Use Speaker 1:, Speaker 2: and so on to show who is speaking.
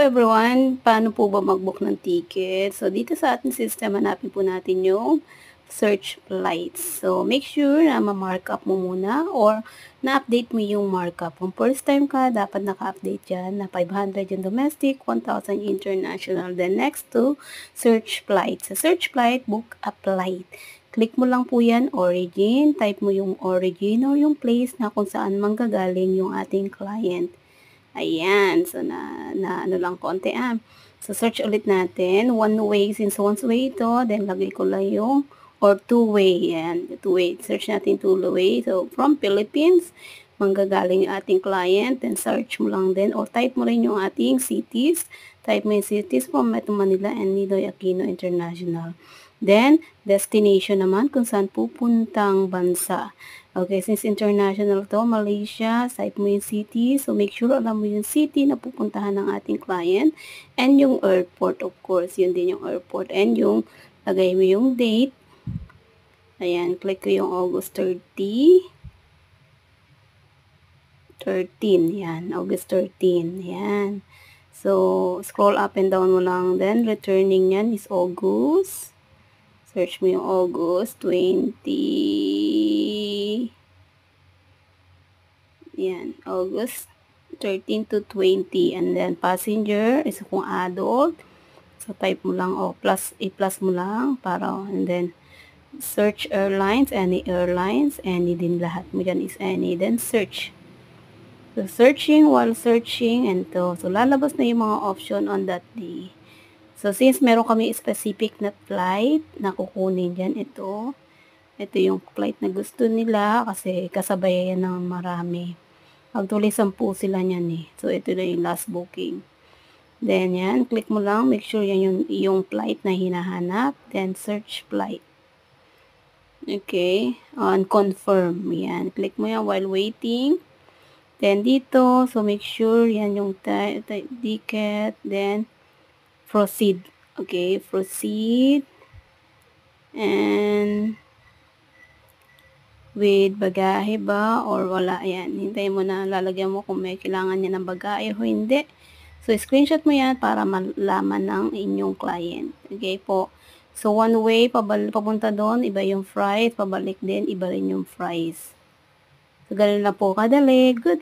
Speaker 1: everyone, paano po ba mag-book ng ticket? So dito sa ating system, hanapin po natin yung search flights. So make sure na ma-mark up mo muna or na-update mo yung markup. Kung first time ka, dapat naka-update yan na 500 yung domestic, 1,000 international. Then next to search flight. Sa search flight, book a flight. Click mo lang po yan, origin. Type mo yung origin or yung place na kung saan manggagaling yung ating client. Ayan. So, ano lang konti So, search ulit natin. One way, since one way ito, then lagay ko lang yung, or two-way. Ayan. Two-way. Search natin two-way. So, from Philippines, manggagaling yung ating client. Then, search mo lang din. Or type mo rin yung ating cities. Type mo yung cities from Metro Manila and Ninoy Aquino International. Then, destination naman kung saan pupuntang bansa. Okay, since international to, Malaysia, type mo yung city. So, make sure alam mo yung city na pupuntahan ng ating client. And yung airport, of course. Yun din yung airport. And yung, lagay mo yung date. Ayan, click ko yung August 30. 13, yan. August 13, yan. So, scroll up and down mo lang. Then, returning yan is August. Search mo yung August 20. Yan, August 13 to 20. And then, passenger is kung adult. So, type mo lang, plus, i-plus mo lang. Para, and then, search airlines, any din lahat mo dyan is any. Then, search. So, searching, while searching, and to. So, lalabas na yung mga option on that day. So, since meron kami specific na flight na kukunin dyan, ito yung flight na gusto nila kasi kasabay yan ng marami. Actually, 10 sila niyan eh. So, ito na yung last booking. Then, yan, click mo lang. Make sure yan yung flight na hinahanap. Then, search flight. Okay. On confirm. Yan. Click mo yan while waiting. Then, dito, so make sure yan yung ticket. Then, proceed. Okay, proceed. And with bagahe ba or wala. Ayan, hintayin mo na lalagyan mo kung may kailangan niya ng bagahe o hindi. So, screenshot mo yan para malaman ng inyong client. Okay po. So, one way, papunta doon, iba yung price. Pabalik din, iba rin yung price. So, ganun lang po kadali. Good.